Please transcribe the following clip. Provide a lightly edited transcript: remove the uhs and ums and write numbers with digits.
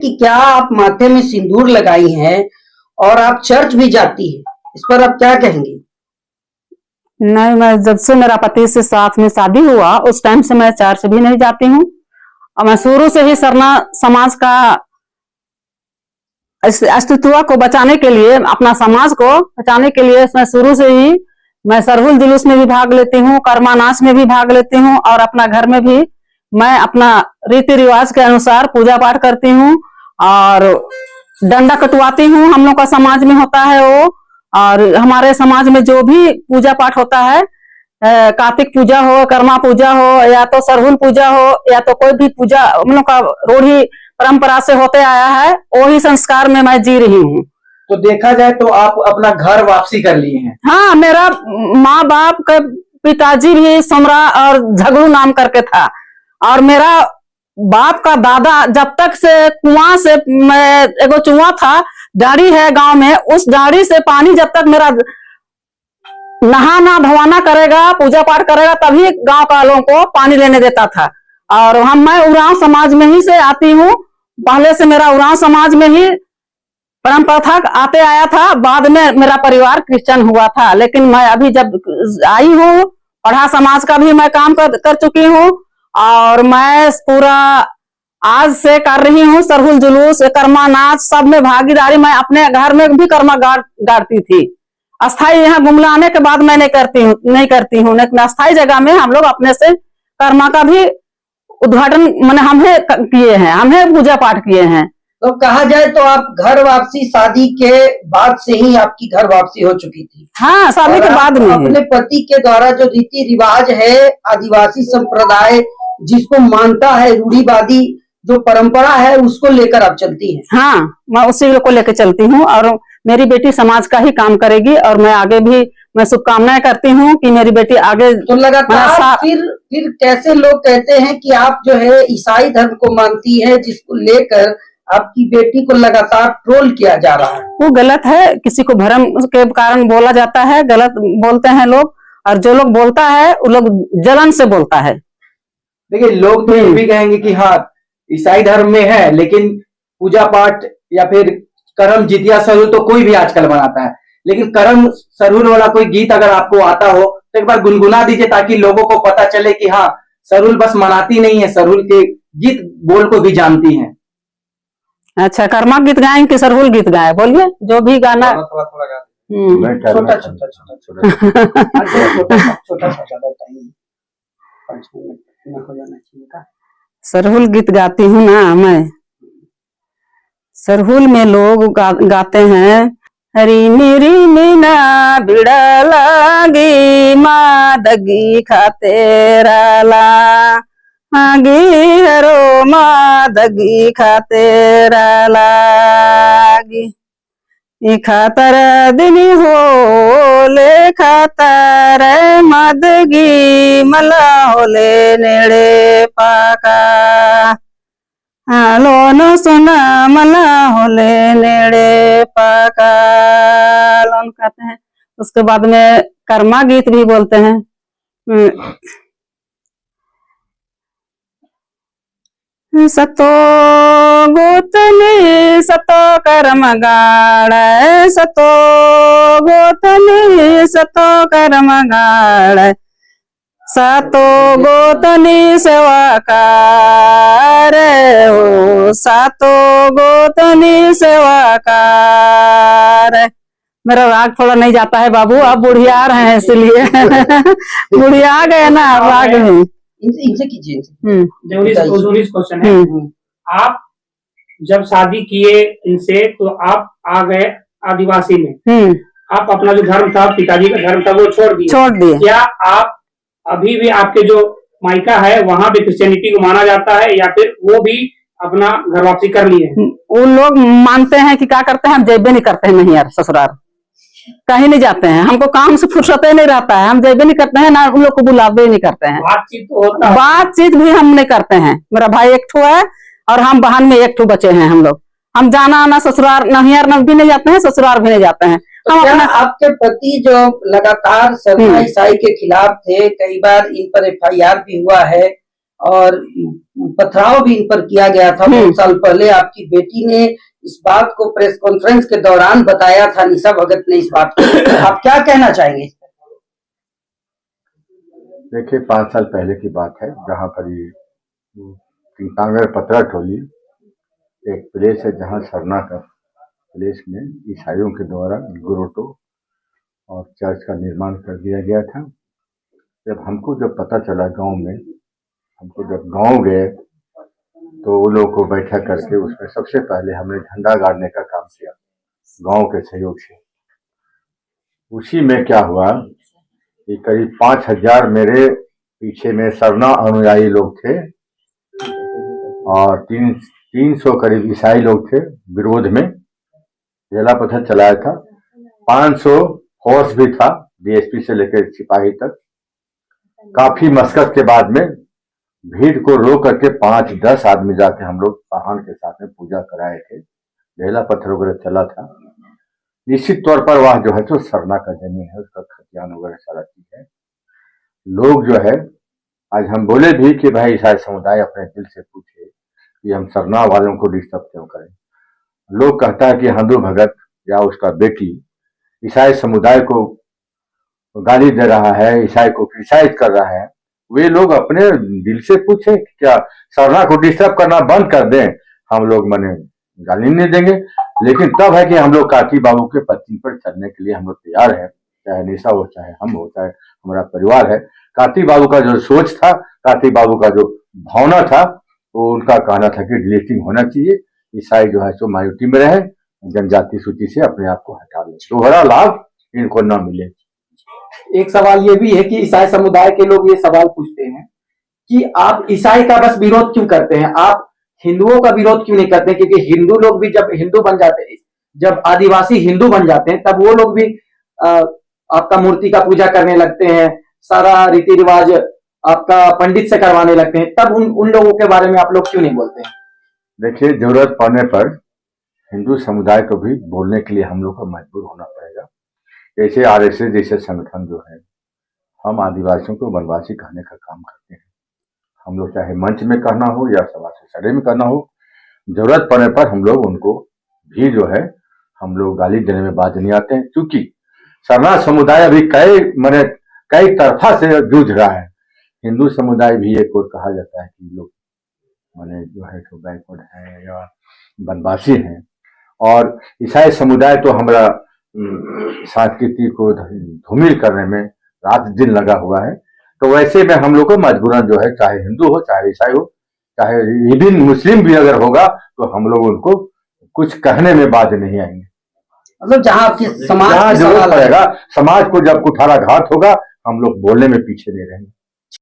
कि क्या आप माथे में सिंदूर लगाई हैं और आप चर्च भी जाती हैं, इस पर आप क्या कहेंगी? नहीं, मैं जब से मेरा पति से साथ में शादी हुआ उस टाइम से मैं चर्च भी नहीं जाती हूँ। और मैं शुरू से ही सरना समाज का अस्तित्व को बचाने के लिए, अपना समाज को बचाने के लिए मैं शुरू से ही मैं सरहुल जुलूस में भी भाग लेती हूँ, कर्मा नाच में भी भाग लेती हूँ और अपना घर में भी मैं अपना रीति रिवाज के अनुसार पूजा पाठ करती हूँ और डंडा कटवाती हूँ। हम लोग का समाज में होता है वो, और हमारे समाज में जो भी पूजा पाठ होता है, कार्तिक पूजा हो, कर्मा पूजा हो, या तो सरहुल पूजा हो, या तो कोई भी पूजा हम लोग का रूढ़ी परंपरा से होते आया है, वही संस्कार में मैं जी रही हूँ। तो देखा जाए तो आप अपना घर वापसी कर लिए हैं। हाँ, मेरा माँ बाप के पिताजी भी समरा और झगड़ू नाम करके था, और मेरा बाप का दादा जब तक से कुआं से एगो चुआ था, डाड़ी है गांव में, उस डाड़ी से पानी जब तक मेरा नहाना धोवाना करेगा, पूजा पाठ करेगा, तभी गांव का लोगों को पानी लेने देता था। और मैं उरांव समाज में ही से आती हूँ, पहले से मेरा उरांव समाज में ही परंपरा था, आते आया था। बाद में मेरा परिवार क्रिश्चियन हुआ था, लेकिन मैं अभी जब आई हूँ, पढ़ा समाज का भी मैं काम कर चुकी हूँ, और मैं पूरा आज से कर रही हूँ सरहुल जुलूस, कर्मा नाच, सब में भागीदारी। मैं अपने घर में भी कर्मा गाड़ती थी। अस्थाई यहाँ गुमला आने के बाद मैं नहीं करती हूँ, लेकिन अस्थाई जगह में हम लोग अपने से कर्मा का भी उद्घाटन मैंने हमें किए हैं, हमें पूजा पाठ किए हैं। तो कहा जाए तो आप घर वापसी शादी के बाद से ही आपकी घर वापसी हो चुकी थी? हाँ, शादी के बाद में अपने पति के द्वारा जो रीति रिवाज है, आदिवासी संप्रदाय जिसको मानता है, रूढ़िवादी जो परंपरा है, उसको लेकर आप चलती हैं? हाँ, मैं उसी को लेकर चलती हूँ, और मेरी बेटी समाज का ही काम करेगी, और मैं आगे भी मैं शुभकामनाएं करती हूँ कि मेरी बेटी आगे। तो लगातार फिर कैसे लोग कहते हैं कि आप जो है ईसाई धर्म को मानती है, जिसको लेकर आपकी बेटी को लगातार ट्रोल किया जा रहा है? वो गलत है, किसी को भरम के कारण बोला जाता है, गलत बोलते हैं लोग, और जो लोग बोलता है वो लोग जलन से बोलता है। देखिए, लोग तो ये भी कहेंगे कि हाँ ईसाई धर्म में है, लेकिन पूजा पाठ या फिर करम जितिया सरहुल तो कोई भी आजकल बनाता है, लेकिन करम सरहुल वाला कोई गीत अगर आपको आता हो तो एक बार गुनगुना दीजिए, ताकि लोगों को पता चले कि हाँ सरहुल बस मनाती नहीं है, सरहुल के गीत बोल को भी जानती हैं। अच्छा, कर्मा गीत गाएं कि सरहुल गीत गाएं? बोलिए, जो भी गाना। थोड़ा थोड़ा छोटा सरहुल गीत गाती हूँ ना मैं। सरहुल में लोग गाते हैं, हरी मेरी मीना बिड़ा लागी, मादगी खाते राला, आगे हरो मादगी खाते लागी, खातर दिन हो ले खातर मदगी, मला होले नेड़े पाका, हालो न सुना मला होले नेड़े पाका, लोन कहते हैं। उसके बाद में कर्मा गीत भी बोलते हैं। सतो गोतनी सतो कर्म गाड़, सतो गोतनी सतो कर्म गाड़, सतो गोतनी सेवा कार हो, सतो गोतनी सेवा कार। मेरा राग थोड़ा नहीं जाता है बाबू, आप बुढ़िया रहे हैं इसलिए बुढ़िया गए ना राग में। इनसे कीजिए। क्वेश्चन है, आप जब शादी किए इनसे तो आप आ गए आदिवासी में, आप अपना जो धर्म था, पिताजी का धर्म था, वो छोड़ दिए। क्या आप अभी भी आपके जो मायका है वहां पे क्रिश्चियनिटी को माना जाता है, या फिर वो भी अपना घर वापसी कर लिए? वो लोग मानते हैं कि क्या करते हैं, हम जैबे नहीं करते हैं, नहीं यार ससुराल कहीं नहीं जाते हैं, हमको काम से फुर्सत नहीं रहता है, हम जैबे नहीं करते हैं ना, उन लोग को बुलावे नहीं करते हैं। बातचीत तो होता है, बातचीत भी हम नहीं करते हैं। मेरा भाई एक ठो है और हम बहन में एक ठो बचे हैं हम लोग। हम जाना आना ससुराल नहियर भी नहीं जाते हैं, ससुराल भी नहीं जाते हैं। तो क्या आपके पति जो लगातार सरना ईसाई के खिलाफ थे, कई बार इन पर FIR भी हुआ है, और पथराव भी इन पर किया गया था बहुत साल पहले। आपकी बेटी ने इस बात को प्रेस कॉन्फ्रेंस के दौरान बताया था, निशा भगत ने इस बात को। आप क्या कहना चाहेंगे? देखिए 5 साल पहले की बात है, जहाँ पर ये तिंतांगर पतरा टोली एक प्लेस है जहाँ सरना का प्लेस में ईसाइयों के द्वारा गुरुटो और चर्च का निर्माण कर दिया गया था। जब हमको जब पता चला गांव में, हमको जब गांव गए तो वो लोग को बैठा करके उसमें सबसे पहले हमने झंडा गाड़ने का काम किया गांव के सहयोग से। उसी में क्या हुआ कि करीब 5000 मेरे पीछे में सरना अनुयायी लोग थे और 300 करीब ईसाई लोग थे विरोध में। जिला पत्थर चलाया था, 500 फोर्स भी था, डीएसपी से लेकर सिपाही तक। काफी मशक्कत के बाद में भीड़ को रोक करके 5-10 आदमी जाके हम लोग वाहन के साथ में पूजा कराए थे। ढेला पत्थर वगैरह चला था। निश्चित तौर पर वह जो है तो सरना का जमीन है, उसका खतियान वगैरह सारा चीज है। लोग जो है आज हम बोले भी कि भाई ईसाई समुदाय अपने दिल से पूछे कि हम सरना वालों को डिस्टर्ब क्यों करें। लोग कहता है कि हिंदू भगत या उसका बेटी ईसाई समुदाय को गाली दे रहा है, ईसाई को क्रिटिसाइज कर रहा है। वे लोग अपने दिल से पूछे कि क्या सरना को डिस्टर्ब करना बंद कर दें, हम लोग मने गाली नहीं देंगे। लेकिन तब है कि हम लोग काकी बाबू के पत्नी पर चलने के लिए हम लोग तैयार है, चाहे निशा हो, चाहे हम हो, चाहे हमारा परिवार है। काकी बाबू का जो सोच था, काकी बाबू का जो भावना था, वो उनका कहना था कि डिलीटिंग होना चाहिए, ईसाई जो है सो माइनॉरिटी में रहे, जनजाति सूची से अपने आप को हटा ले, दोहरा लाभ इनको न मिले। एक सवाल ये भी है कि ईसाई समुदाय के लोग ये सवाल पूछते हैं कि आप ईसाई का बस विरोध क्यों करते हैं, आप हिंदुओं का विरोध क्यों नहीं करते? क्योंकि हिंदू लोग भी जब हिंदू बन जाते हैं, जब आदिवासी हिंदू बन जाते हैं, तब वो लोग भी आपका मूर्ति का पूजा करने लगते हैं, सारा रीति रिवाज आपका पंडित से करवाने लगते हैं। तब उन लोगों के बारे में आप लोग क्यों नहीं बोलते हैं? देखिए, जरूरत पड़ने पर हिंदू समुदाय को भी बोलने के लिए हम लोग को मजबूर होना पड़ेगा। जैसे आरएसएस जैसे संगठन जो है, हम आदिवासियों को वनवासी कहने का काम करते हैं। हम लोग चाहे मंच में कहना हो या सभा से सड़े में कहना हो, जरूरत पड़ने पर हम लोग उनको भी जो है हम लोग गाली देने में बाज नहीं आते हैं। क्योंकि सरना समुदाय अभी कई तरफा से जूझ रहा है। हिंदू समुदाय भी एक और कहा जाता है कि लोग माने जो है तो बैकवर्ड है या वनवासी हैं, और ईसाई समुदाय तो हमारा संस्कृति को धूमिल करने में रात दिन लगा हुआ है। तो वैसे में हम लोग को मजबूरन जो है, चाहे हिंदू हो, चाहे ईसाई हो, चाहे इवन मुस्लिम भी अगर होगा, तो हम लोग उनको कुछ कहने में बाज नहीं आएंगे। मतलब जहाँ आपकी समाज जरूरत पड़ेगा, समाज को जब कुठाराघात होगा, हम लोग बोलने में पीछे नहीं रहेंगे।